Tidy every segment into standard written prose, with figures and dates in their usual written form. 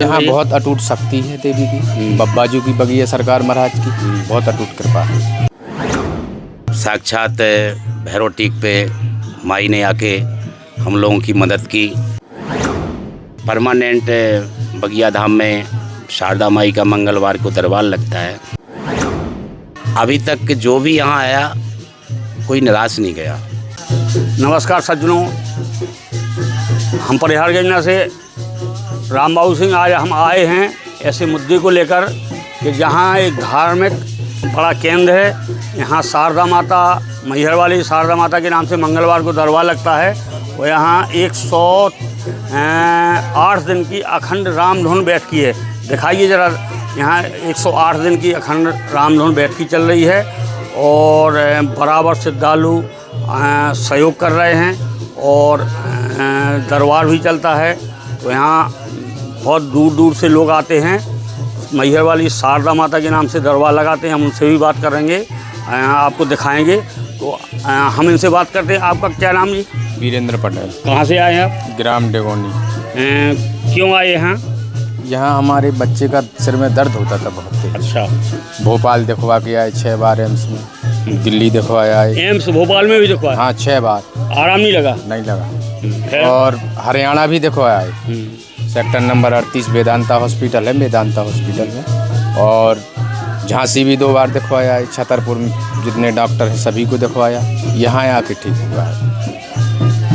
यहाँ बहुत अटूट शक्ति है देवी की, बब्बाजू की बगिया सरकार महाराज की बहुत अटूट कृपा है। साक्षात भैरव टीक पे माई ने आके हम लोगों की मदद की। परमानेंट बगिया धाम में शारदा माई का मंगलवार को दरबार लगता है। अभी तक जो भी यहाँ आया कोई निराश नहीं गया। नमस्कार सज्जनों, हम परिहार योजना से राम बाबू सिंह आज हम आए हैं ऐसे मुद्दे को लेकर कि जहाँ एक धार्मिक बड़ा केंद्र है। यहाँ शारदा माता, मैहर वाली शारदा माता के नाम से मंगलवार को दरबार लगता है और यहाँ 108 दिन की अखंड रामधुन बैठकी है। दिखाइए ज़रा, यहाँ 108 दिन की अखंड रामधुन बैठकी चल रही है और बराबर श्रद्धालु सहयोग कर रहे हैं और दरबार भी चलता है। तो यहाँ बहुत दूर दूर से लोग आते हैं। मैहर वाली शारदा माता के नाम से दरबार लगाते हैं। हम उनसे भी बात करेंगे, आपको दिखाएंगे। तो हम इनसे बात करते हैं। आपका क्या नाम जी? वीरेंद्र पटेल। कहाँ से आए हैं आप? ग्राम डेगोनी। क्यों आए यहाँ? यहाँ हमारे बच्चे का सिर में दर्द होता था बहुत तेज। अच्छा। भोपाल दिखवा के आए 6 बार एम्स में, दिल्ली दिखवाया आए। एम्स भोपाल में भी दिखवाया? हाँ 6 बार। आराम नहीं लगा? नहीं लगा। और हरियाणा भी दिखवाया है, सेक्टर नंबर 38 वेदांता हॉस्पिटल है, वेदांता हॉस्पिटल में। और झांसी भी 2 बार दिखवाया है। छतरपुर में जितने डॉक्टर हैं सभी को दिखवाया, यहाँ आके ठीक हुआ है।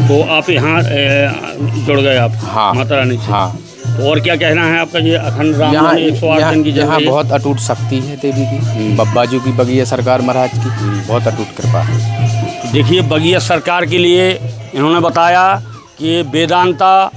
तो आप यहाँ जुड़ गए आप? हाँ माता रानी से। हाँ। तो और क्या कहना है आपका? ये अखंड राम 108 दिन की यहाँ बहुत अटूट शक्ति है देवी की, बब्बाजू की बगिया सरकार महाराज की बहुत अटूट कृपा है। देखिए, बगिया सरकार के लिए इन्होंने बताया कि वेदांता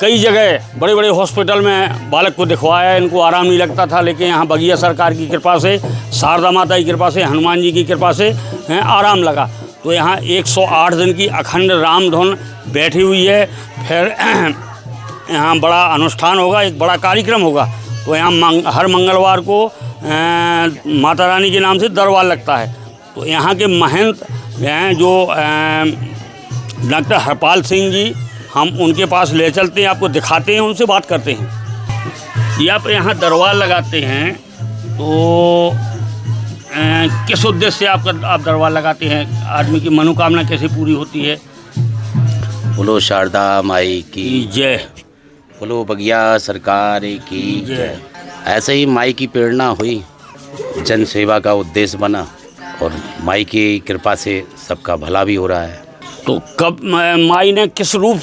कई जगह बड़े बड़े हॉस्पिटल में बालक को दिखवाया, इनको आराम नहीं लगता था, लेकिन यहाँ बगिया सरकार की कृपा से, शारदा माता की कृपा से, हनुमान जी की कृपा से आराम लगा। तो यहाँ 108 दिन की अखंड रामधुन बैठी हुई है। फिर यहाँ बड़ा अनुष्ठान होगा, एक बड़ा कार्यक्रम होगा। तो यहाँ हर मंगलवार को माता रानी के नाम से दरबार लगता है। तो यहाँ के महंत हैं जो डॉक्टर हरपाल सिंह जी, हम उनके पास ले चलते हैं, आपको दिखाते हैं, उनसे बात करते हैं। ये आप यहाँ दरबार लगाते हैं तो किस उद्देश्य से आप दरबार लगाते हैं? आदमी की मनोकामना कैसे पूरी होती है? बोलो शारदा माई की जय, बोलो बगिया सरकार की जय। ऐसे ही माई की प्रेरणा हुई, जन सेवा का उद्देश्य बना और माई की कृपा से सबका भला भी हो रहा है। तो कब माई ने किस रूप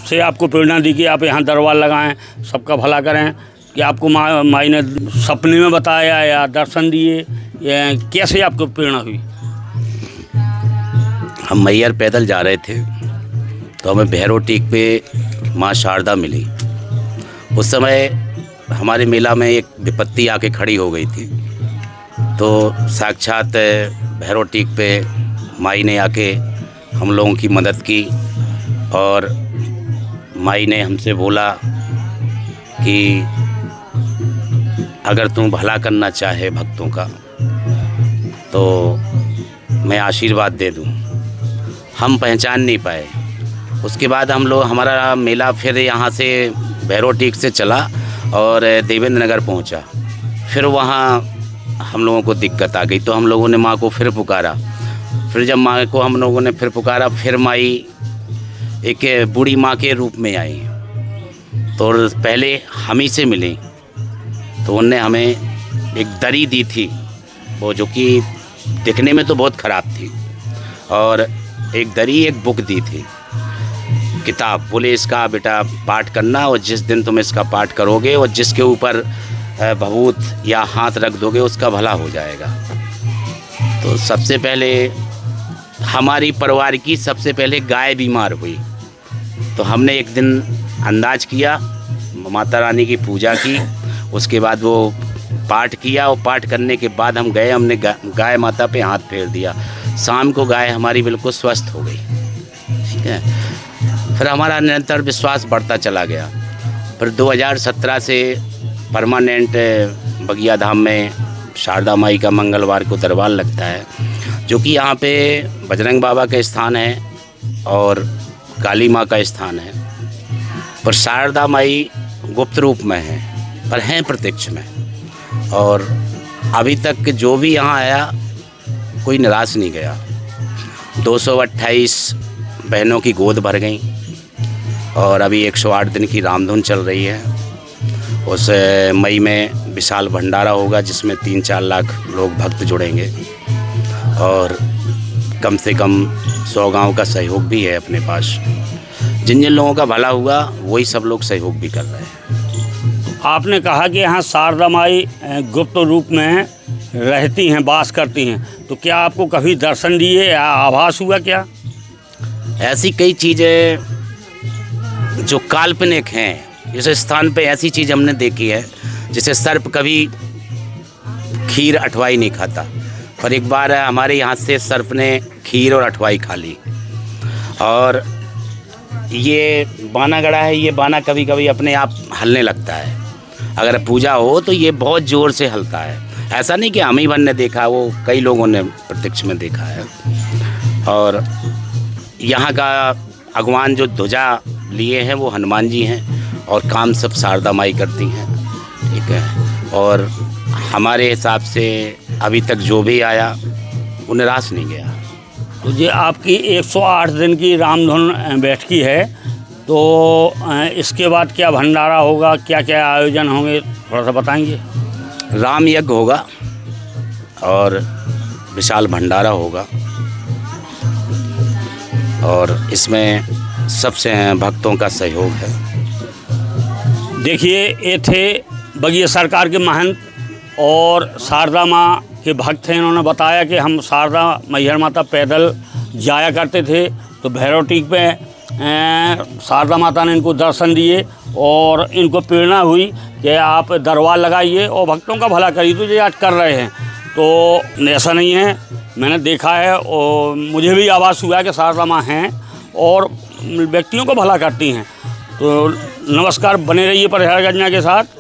से आपको प्रेरणा दी कि आप यहाँ दरबार लगाएं, सबका भला करें? कि आपको माई ने सपने में बताया या दर्शन दिए, या कैसे आपको प्रेरणा हुई? हम मैहर पैदल जा रहे थे तो हमें भैरव टीक पे माँ शारदा मिली। उस समय हमारे मेला में एक विपत्ति आके खड़ी हो गई थी। तो साक्षात भैरव टीक पे माई ने आके हम लोगों की मदद की और माई ने हमसे बोला कि अगर तुम भला करना चाहे भक्तों का तो मैं आशीर्वाद दे दूं। हम पहचान नहीं पाए। उसके बाद हमारा मेला फिर यहाँ से भैरव टीक से चला और देवेंद्र नगर पहुँचा। फिर वहाँ हम लोगों को दिक्कत आ गई तो हम लोगों ने माँ को फिर पुकारा। फिर जब माँ को हम लोगों ने फिर पुकारा, फिर माई एक बूढ़ी माँ के रूप में आई। तो पहले हम ही से मिली तो उनने हमें एक दरी दी थी, वो जो कि दिखने में तो बहुत ख़राब थी, और एक दरी, एक बुक दी थी, किताब। बोले इसका बेटा पाठ करना और जिस दिन तुम इसका पाठ करोगे और जिसके ऊपर भभूत या हाथ रख दोगे उसका भला हो जाएगा। तो सबसे पहले हमारी परिवार की सबसे पहले गाय बीमार हुई तो हमने एक दिन अंदाज किया, माता रानी की पूजा की, उसके बाद वो पाठ किया और पाठ करने के बाद हम गए, हमने गाय माता पे हाथ फेर दिया। शाम को गाय हमारी बिल्कुल स्वस्थ हो गई। ठीक है। फिर हमारा निरंतर विश्वास बढ़ता चला गया। फिर 2017 से परमानेंट बगिया धाम में शारदा माई का मंगलवार को दरबार लगता है, जो कि यहाँ पे बजरंग बाबा का स्थान है और काली माँ का स्थान है। पर शारदा माई गुप्त रूप में हैं, पर हैं प्रत्यक्ष में। और अभी तक जो भी यहाँ आया कोई निराश नहीं गया। 228 बहनों की गोद भर गई और अभी 108 दिन की रामधुन चल रही है। उस मई में विशाल भंडारा होगा जिसमें 3-4 लाख लोग भक्त जुड़ेंगे और कम से कम 100 गांव का सहयोग भी है अपने पास। जिन जिन लोगों का भला हुआ वही सब लोग सहयोग भी कर रहे हैं। आपने कहा कि यहाँ शारदा माई गुप्त रूप में रहती हैं, वास करती हैं, तो क्या आपको कभी दर्शन दिए या आभास हुआ क्या? ऐसी कई चीज़ें जो काल्पनिक हैं, इस स्थान पे ऐसी चीज़ हमने देखी है जैसे सर्प कभी खीर अठवाई नहीं खाता, पर एक बार हमारे यहाँ से सर्प ने खीर और अठवाई खा ली। और ये बाना गड़ा है, ये बाना कभी कभी अपने आप हलने लगता है। अगर पूजा हो तो ये बहुत ज़ोर से हलता है। ऐसा नहीं कि हम ही बन ने देखा, वो कई लोगों ने प्रत्यक्ष में देखा है। और यहाँ का भगवान जो ध्वजा लिए हैं वो हनुमान जी हैं और काम सब शारदा माई करती हैं, ठीक है। और हमारे हिसाब से अभी तक जो भी आया वो निराश नहीं गया। तो ये आपकी 108 दिन की रामधुन बैठकी है, तो इसके बाद क्या भंडारा होगा, क्या क्या आयोजन होंगे, थोड़ा सा बताएंगे? राम यज्ञ होगा और विशाल भंडारा होगा और इसमें सबसे भक्तों का सहयोग है। देखिए, ये थे बगिया सरकार के महंत और शारदा माँ के भक्त हैं। इन्होंने बताया कि हम शारदा मैहर माता पैदल जाया करते थे, तो भैरव टीक पे शारदा माता ने इनको दर्शन दिए और इनको प्रेरणा हुई कि आप दरबार लगाइए और भक्तों का भला करिए। तो ये आज कर रहे हैं, तो ऐसा नहीं है, मैंने देखा है और मुझे भी आभास हुआ कि शारदा माँ हैं और व्यक्तियों को भला करती हैं। तो नमस्कार, बने रहिए प्रचार योजना के साथ।